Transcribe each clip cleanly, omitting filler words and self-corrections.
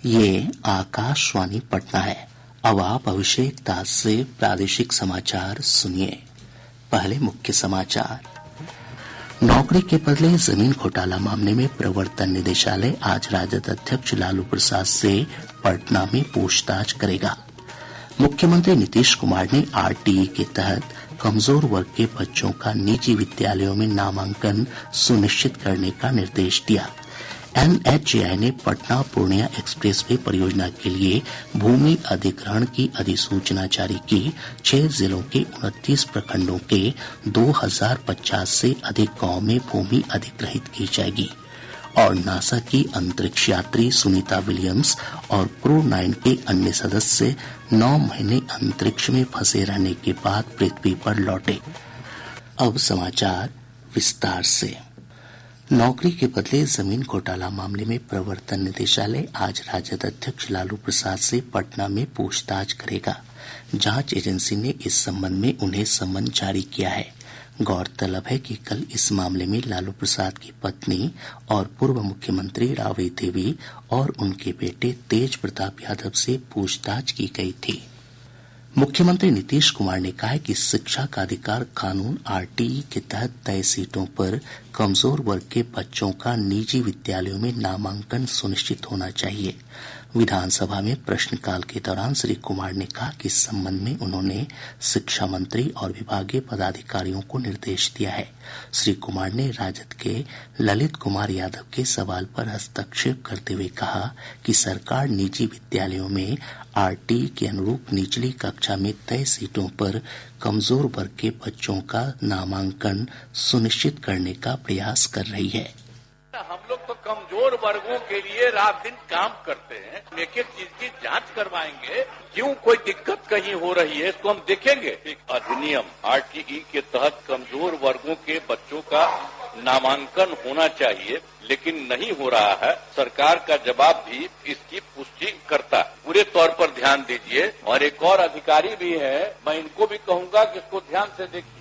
ये आकाशवाणी पटना है। अब आप अभिषेक दास से प्रादेशिक समाचार सुनिए। पहले मुख्य समाचार। नौकरी के बदले जमीन घोटाला मामले में प्रवर्तन निदेशालय आज राजद अध्यक्ष लालू प्रसाद से पटना में पूछताछ करेगा। मुख्यमंत्री नीतीश कुमार ने आरटीई के तहत कमजोर वर्ग के बच्चों का निजी विद्यालयों में नामांकन सुनिश्चित करने का निर्देश दिया। एनएचएआई ने पटना पूर्णिया एक्सप्रेसवे परियोजना के लिए भूमि अधिग्रहण की अधिसूचना जारी की। 6 जिलों के 29 प्रखंडों के 2050 से अधिक गांवों में भूमि अधिग्रहित की जाएगी। और नासा की अंतरिक्ष यात्री सुनीता विलियम्स और क्रू 9 के अन्य सदस्य 9 महीने अंतरिक्ष में फंसे रहने के बाद पृथ्वी पर लौटे। अब समाचार विस्तार से। नौकरी के बदले जमीन घोटाला मामले में प्रवर्तन निदेशालय आज राजद अध्यक्ष लालू प्रसाद से पटना में पूछताछ करेगा। जांच एजेंसी ने इस संबंध में उन्हें समन जारी किया है। गौरतलब है कि कल इस मामले में लालू प्रसाद की पत्नी और पूर्व मुख्यमंत्री राबड़ी देवी और उनके बेटे तेज प्रताप यादव से पूछताछ की गई थी। मुख्यमंत्री नीतीश कुमार ने कहा है कि शिक्षा का अधिकार कानून आरटीई के तहत तय सीटों पर कमजोर वर्ग के बच्चों का निजी विद्यालयों में नामांकन सुनिश्चित होना चाहिए। विधानसभा में प्रश्नकाल के दौरान श्री कुमार ने कहा कि इस संबंध में उन्होंने शिक्षा मंत्री और विभागीय पदाधिकारियों को निर्देश दिया है। श्री कुमार ने राजद के ललित कुमार यादव के सवाल पर हस्तक्षेप करते हुए कहा कि सरकार निजी विद्यालयों में आरटीई के अनुरूप निचली कक्षा में तय सीटों पर कमजोर वर्ग के बच्चों का नामांकन सुनिश्चित करने का प्रयास कर रही है। हम लोग तो कमजोर वर्गों के लिए रात दिन काम करते हैं। एक एक चीज की जांच करवाएंगे। क्यों कोई दिक्कत कहीं हो रही है इसको हम देखेंगे। एक अधिनियम आरटीई के तहत कमजोर वर्गों के बच्चों का नामांकन होना चाहिए, लेकिन नहीं हो रहा है। सरकार का जवाब भी इसकी पुष्टि करता है। पूरे तौर पर ध्यान दीजिए। और एक और अधिकारी भी है, मैं इनको भी कहूंगा कि इसको ध्यान से देखिए।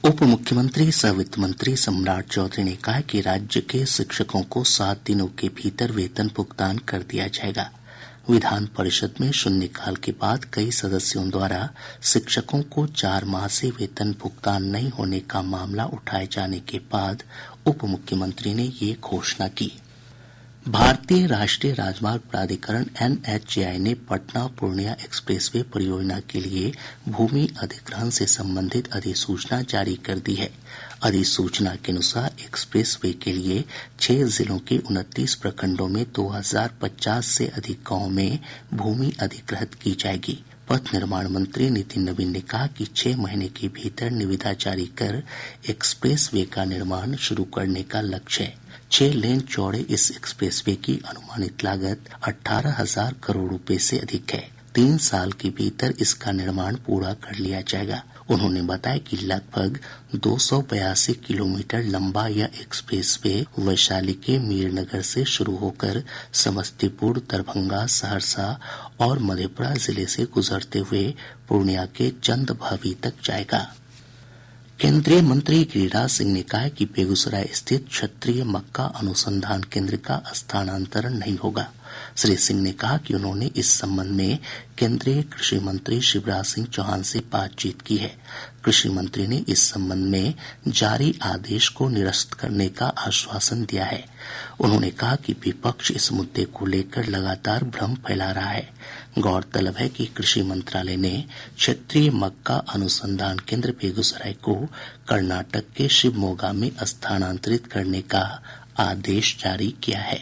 उप मुख्यमंत्री सह वित्त मंत्री सम्राट चौधरी ने कहा कि राज्य के शिक्षकों को 7 दिनों के भीतर वेतन भुगतान कर दिया जाएगा। विधान परिषद में शून्यकाल के बाद कई सदस्यों द्वारा शिक्षकों को 4 माह से वेतन भुगतान नहीं होने का मामला उठाए जाने के बाद उप मुख्यमंत्री ने ये घोषणा की। भारतीय राष्ट्रीय राजमार्ग प्राधिकरण एनएचएआई ने पटना पूर्णिया एक्सप्रेसवे परियोजना के लिए भूमि अधिग्रहण से संबंधित अधिसूचना जारी कर दी है। अधिसूचना के अनुसार एक्सप्रेसवे के लिए 6 जिलों के 29 प्रखंडों में 2050 से अधिक गांवों में भूमि अधिग्रहित की जाएगी। पथ निर्माण मंत्री नितिन नवीन ने कहा कि 6 महीने के भीतर निविदा जारी कर एक्सप्रेसवे का निर्माण शुरू करने का लक्ष्य है। 6 लेन चौड़े इस एक्सप्रेसवे की अनुमानित लागत 18,000 करोड़ रुपए से अधिक है। 3 साल के भीतर इसका निर्माण पूरा कर लिया जाएगा। उन्होंने बताया कि लगभग 282 किलोमीटर लंबा यह एक्सप्रेसवे वैशाली के मीरनगर से शुरू होकर समस्तीपुर, दरभंगा, सहरसा और मधेपुरा जिले से गुजरते हुए पूर्णिया के चंदभावी तक जाएगा। केंद्रीय मंत्री गिरिराज सिंह ने कहा है कि बेगूसराय स्थित क्षेत्रीय मक्का अनुसंधान केंद्र का स्थानांतरण नहीं होगा। श्री सिंह ने कहा कि उन्होंने इस संबंध में केंद्रीय कृषि मंत्री शिवराज सिंह चौहान से बातचीत की है। कृषि मंत्री ने इस संबंध में जारी आदेश को निरस्त करने का आश्वासन दिया है। उन्होंने कहा कि विपक्ष इस मुद्दे को लेकर लगातार भ्रम फैला रहा है। गौरतलब है कि कृषि मंत्रालय ने क्षेत्रीय मक्का अनुसंधान केंद्र बेगूसराय को कर्नाटक के शिवमोगा में स्थानांतरित करने का आदेश जारी किया है।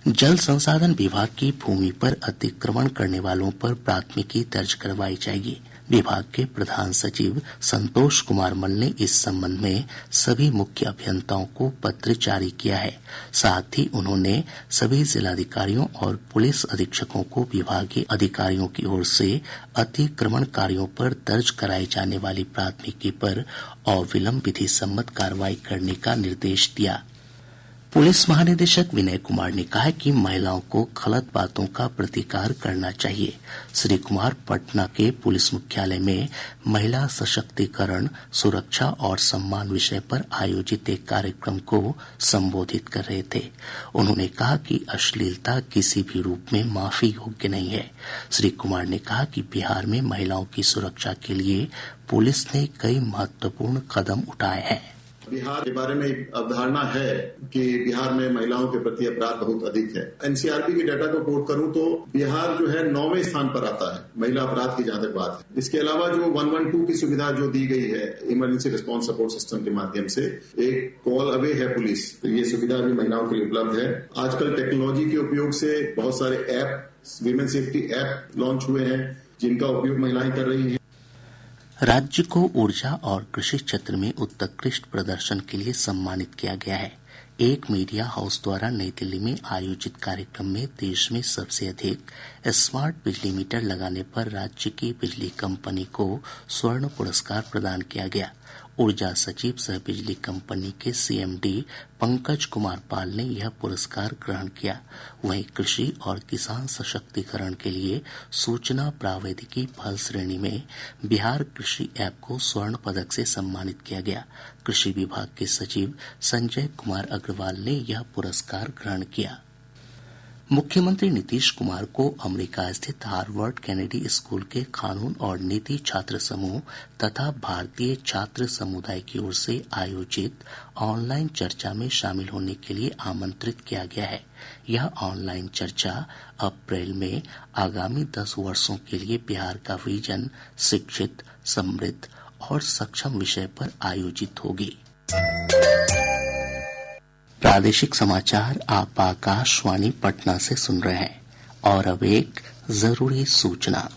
जल संसाधन विभाग की भूमि पर अतिक्रमण करने वालों पर प्राथमिकी दर्ज करवाई जाएगी। विभाग के प्रधान सचिव संतोष कुमार मल ने इस संबंध में सभी मुख्य अभियंताओं को पत्र जारी किया है। साथ ही उन्होंने सभी जिलाधिकारियों और पुलिस अधीक्षकों को विभागीय अधिकारियों की ओर से अतिक्रमण कार्यों पर दर्ज कराई जाने वाली प्राथमिकी पर अविलंब विधि सम्मत कार्रवाई करने का निर्देश दिया। पुलिस महानिदेशक विनय कुमार ने कहा है कि महिलाओं को गलत बातों का प्रतिकार करना चाहिए। श्री कुमार पटना के पुलिस मुख्यालय में महिला सशक्तिकरण, सुरक्षा और सम्मान विषय पर आयोजित एक कार्यक्रम को संबोधित कर रहे थे। उन्होंने कहा कि अश्लीलता किसी भी रूप में माफी योग्य नहीं है। श्री कुमार ने कहा कि बिहार में महिलाओं की सुरक्षा के लिए पुलिस ने कई महत्वपूर्ण कदम उठाए हैं। बिहार के बारे में एक अवधारणा है कि बिहार में महिलाओं के प्रति अपराध बहुत अधिक है। एनसीआरबी के डाटा को कोट करूं तो बिहार जो है 9वें स्थान पर आता है महिला अपराध की जहां तक बात है। इसके अलावा जो 112 की सुविधा जो दी गई है इमरजेंसी रिस्पांस सपोर्ट सिस्टम के माध्यम से, एक कॉल अवे है पुलिस, तो ये सुविधा भी महिलाओं के लिए उपलब्ध है। आजकल टेक्नोलॉजी के उपयोग से बहुत सारे app, women safety app launch हुए हैं जिनका उपयोग महिलाएं कर रही हैं। राज्य को ऊर्जा और कृषि क्षेत्र में उत्कृष्ट प्रदर्शन के लिए सम्मानित किया गया है। एक मीडिया हाउस द्वारा नई दिल्ली में आयोजित कार्यक्रम में देश में सबसे अधिक स्मार्ट बिजली मीटर लगाने पर राज्य की बिजली कंपनी को स्वर्ण पुरस्कार प्रदान किया गया। ऊर्जा सचिव सह बिजली कंपनी के सीएमडी पंकज कुमार पाल ने यह पुरस्कार ग्रहण किया। वहीं कृषि और किसान सशक्तिकरण के लिए सूचना प्रावैधिकी फल श्रेणी में बिहार कृषि ऐप को स्वर्ण पदक से सम्मानित किया गया। कृषि विभाग के सचिव संजय कुमार अग्रवाल ने यह पुरस्कार ग्रहण किया। मुख्यमंत्री नीतीश कुमार को अमेरिका स्थित हार्वर्ड केनेडी स्कूल के कानून और नीति छात्र समूह तथा भारतीय छात्र समुदाय की ओर से आयोजित ऑनलाइन चर्चा में शामिल होने के लिए आमंत्रित किया गया है। यह ऑनलाइन चर्चा अप्रैल में आगामी 10 वर्षों के लिए बिहार का विजन, शिक्षित, समृद्ध और सक्षम विषय पर आयोजित होगी। प्रादेशिक समाचार आप आकाशवाणी पटना से सुन रहे हैं। और अब एक जरूरी सूचना।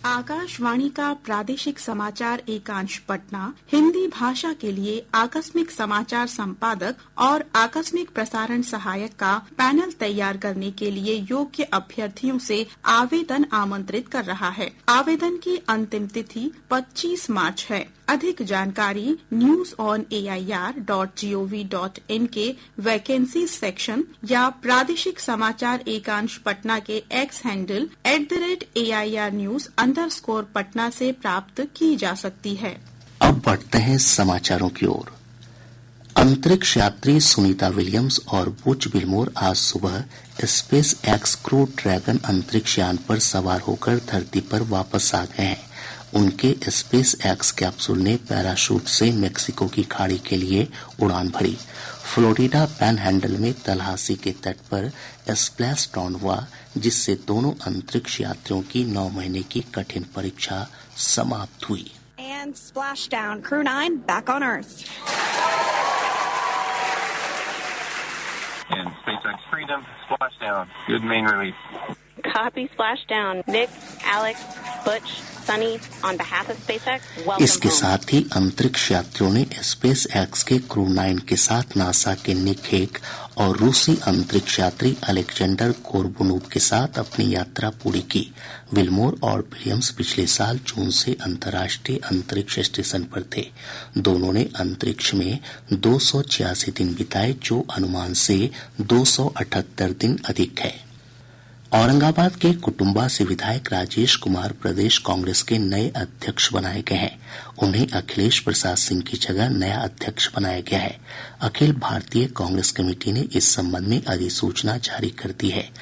आकाशवाणी का प्रादेशिक समाचार एकांश पटना हिंदी भाषा के लिए आकस्मिक समाचार संपादक और आकस्मिक प्रसारण सहायक का पैनल तैयार करने के लिए योग्य अभ्यर्थियों से आवेदन आमंत्रित कर रहा है। आवेदन की अंतिम तिथि 25 मार्च है। अधिक जानकारी newsonair.gov.in के वैकेंसी सेक्शन या प्रादेशिक समाचार एकांश पटना के एक्स हैंडल @AIRnews_पटना से प्राप्त की जा सकती है। अब बढ़ते हैं समाचारों की ओर। अंतरिक्ष यात्री सुनीता विलियम्स और बुच विल्मोर आज सुबह स्पेस एक्स क्रू ड्रैगन अंतरिक्ष यान पर सवार होकर धरती पर वापस आ गए हैं। उनके स्पेस एक्स कैप्सूल ने पैराशूट से मेक्सिको की खाड़ी के लिए उड़ान भरी। फ्लोरिडा पैनहैंडल में तलहासी के तट पर स्प्लैश डाउन हुआ, जिससे दोनों अंतरिक्ष यात्रियों की 9 महीने की कठिन परीक्षा समाप्त हुई। And splashdown, Crew 9 back on Earth. And SpaceX Freedom, splashdown, good main release. Copy splashdown. Nick, Alex, Butch, Sunny, on behalf of SpaceX, welcome इसके home. साथ ही अंतरिक्ष यात्रियों ने स्पेस एक्स के क्रू 9 के साथ नासा के निक हेग और रूसी अंतरिक्ष यात्री अलेक्जेंडर कोर्बुनोव के साथ अपनी यात्रा पूरी की। विल्मोर और विलियम्स पिछले साल जून से अंतर्राष्ट्रीय अंतरिक्ष स्टेशन पर थे। दोनों ने अंतरिक्ष में 286 दिन बिताए, जो अनुमान से 278 दिन अधिक है। औरंगाबाद के कुटुंबा से विधायक राजेश कुमार प्रदेश कांग्रेस के नए अध्यक्ष बनाए गए हैं। उन्हें अखिलेश प्रसाद सिंह की जगह नया अध्यक्ष बनाया गया है। अखिल भारतीय कांग्रेस कमेटी ने इस संबंध में अधिसूचना जारी कर दी है।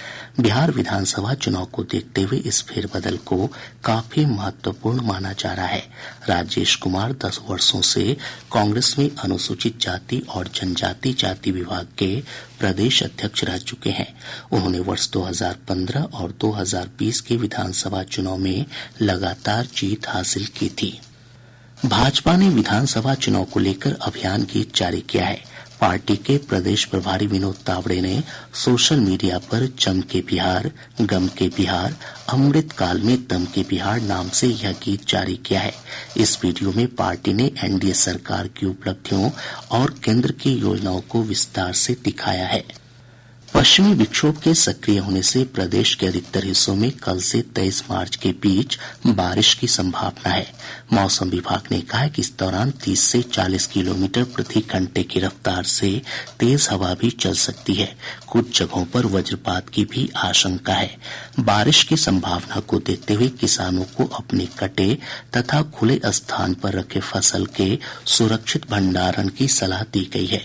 बिहार विधानसभा चुनाव को देखते हुए इस फेरबदल को काफी महत्वपूर्ण माना जा रहा है। राजेश कुमार 10 वर्षों से कांग्रेस में अनुसूचित जाति और जनजाति जाति विभाग के प्रदेश अध्यक्ष रह चुके हैं। उन्होंने वर्ष 2015 और 2020 के विधानसभा चुनाव में लगातार जीत हासिल की थी। भाजपा ने विधानसभा चुनाव को लेकर अभियान गीत जारी किया है। पार्टी के प्रदेश प्रभारी विनोद तावड़े ने सोशल मीडिया पर जम के बिहार, गम के बिहार, अमृत काल में दम के बिहार नाम से यह गीत जारी किया है। इस वीडियो में पार्टी ने एनडीए सरकार की उपलब्धियों और केंद्र की योजनाओं को विस्तार से दिखाया है। पश्चिमी विक्षोभ के सक्रिय होने से प्रदेश के अधिकतर हिस्सों में कल से 23 मार्च के बीच बारिश की संभावना है। मौसम विभाग ने कहा है कि इस दौरान 30 से 40 किलोमीटर प्रति घंटे की रफ्तार से तेज हवा भी चल सकती है। कुछ जगहों पर वज्रपात की भी आशंका है। बारिश की संभावना को देखते हुए किसानों को अपने कटे तथा खुले स्थान पर रखे फसल के सुरक्षित भंडारण की सलाह दी गई है।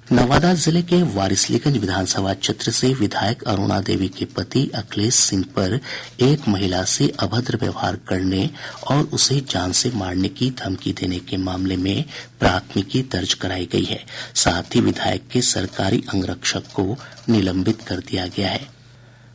नवादा जिले के वारिसलीगंज विधानसभा क्षेत्र से विधायक अरुणा देवी के पति अखिलेश सिंह पर एक महिला से अभद्र व्यवहार करने और उसे जान से मारने की धमकी देने के मामले में प्राथमिकी दर्ज कराई गई है। साथ ही विधायक के सरकारी अंगरक्षक को निलंबित कर दिया गया है।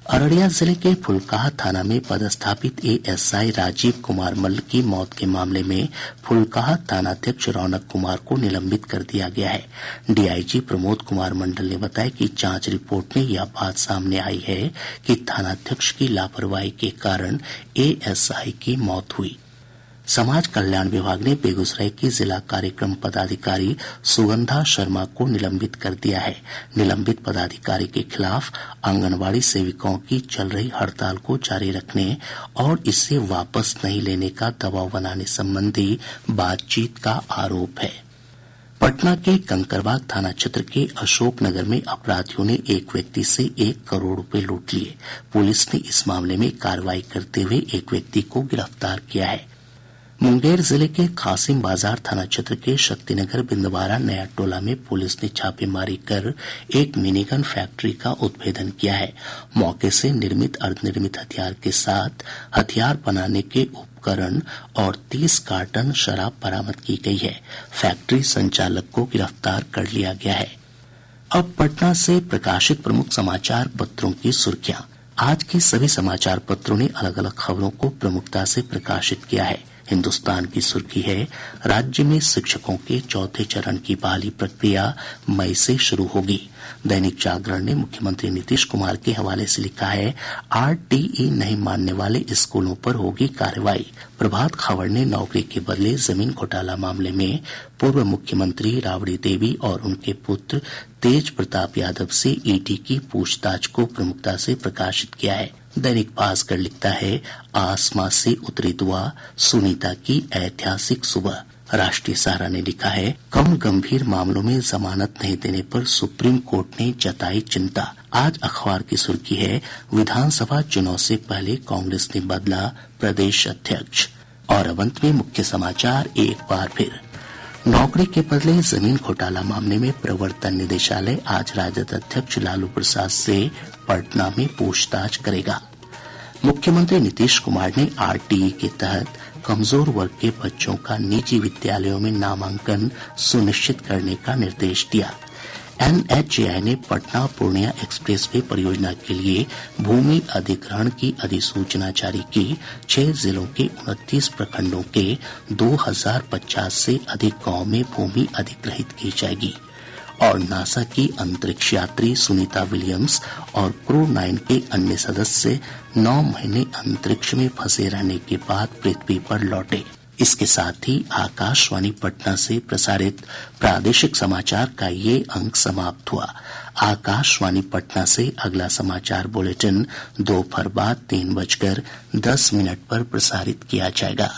अररिया जिले के फुलकाहा थाना में पदस्थापित एएसआई राजीव कुमार मल्ल की मौत के मामले में फुलकाहा थानाध्यक्ष रौनक कुमार को निलंबित कर दिया गया है। डीआईजी प्रमोद कुमार मंडल ने बताया कि जांच रिपोर्ट में यह बात सामने आई है कि थानाध्यक्ष की लापरवाही के कारण एएसआई की मौत हुई। समाज कल्याण विभाग ने बेगूसराय की जिला कार्यक्रम पदाधिकारी सुगंधा शर्मा को निलंबित कर दिया है। निलंबित पदाधिकारी के खिलाफ आंगनबाड़ी सेविकाओं की चल रही हड़ताल को जारी रखने और इसे वापस नहीं लेने का दबाव बनाने संबंधी बातचीत का आरोप है। पटना के कंकरबाग थाना क्षेत्र के अशोक नगर में अपराधियों ने एक व्यक्ति से 1 करोड़ रुपए लूट लिए। पुलिस ने इस मामले में कार्रवाई करते हुए एक व्यक्ति को गिरफ्तार किया है। मुंगेर जिले के कासिम बाजार थाना क्षेत्र के शक्तिनगर बिंदवारा नया टोला में पुलिस ने छापेमारी कर एक मिनीगन फैक्ट्री का उद्भेदन किया है। मौके से निर्मित अर्धनिर्मित हथियार के साथ हथियार बनाने के उपकरण और 30 कार्टन शराब बरामद की गई है। फैक्ट्री संचालक को गिरफ्तार कर लिया गया है। अब पटना से प्रकाशित प्रमुख समाचार पत्रों की सुर्खियां। आज के सभी समाचार पत्रों ने अलग अलग खबरों को प्रमुखता से प्रकाशित किया है। हिन्दुस्तान की सुर्खी है, राज्य में शिक्षकों के चौथे चरण की बहाली प्रक्रिया मई से शुरू होगी। दैनिक जागरण ने मुख्यमंत्री नीतीश कुमार के हवाले से लिखा है, आरटीई नहीं मानने वाले स्कूलों पर होगी कार्रवाई। प्रभात खबर ने नौकरी के बदले जमीन घोटाला मामले में पूर्व मुख्यमंत्री राबड़ी देवी और उनके पुत्र तेज प्रताप यादव से ईडी की पूछताछ को प्रमुखता से प्रकाशित किया है। दैनिक भास्कर लिखता है, आसमां से उतरी दुआ, सुनीता की ऐतिहासिक सुबह। राष्ट्रीय सहारा ने लिखा है, कम गंभीर मामलों में जमानत नहीं देने पर सुप्रीम कोर्ट ने जताई चिंता। आज अखबार की सुर्खी है, विधानसभा चुनाव से पहले कांग्रेस ने बदला प्रदेश अध्यक्ष। और अब अंत में मुख्य समाचार एक बार फिर। नौकरी के बदले जमीन घोटाला मामले में प्रवर्तन निदेशालय आज राजद अध्यक्ष लालू प्रसाद से पटना में पूछताछ करेगा। मुख्यमंत्री नीतीश कुमार ने आरटीई के तहत कमजोर वर्ग के बच्चों का निजी विद्यालयों में नामांकन सुनिश्चित करने का निर्देश दिया। एनएचएआई ने पटना पूर्णिया एक्सप्रेसवे परियोजना के लिए भूमि अधिग्रहण की अधिसूचना जारी की। 6 जिलों के 29 प्रखंडों के 2050 से अधिक गांव में भूमि अधिग्रहित की जाएगी। और नासा की अंतरिक्ष यात्री सुनीता विलियम्स और क्रू 9 के अन्य सदस्य 9 महीने अंतरिक्ष में फंसे रहने के बाद पृथ्वी पर लौटे। इसके साथ ही आकाशवाणी पटना से प्रसारित प्रादेशिक समाचार का ये अंक समाप्त हुआ। आकाशवाणी पटना से अगला समाचार बुलेटिन दोपहर बाद 3:10 पर प्रसारित किया जाएगा।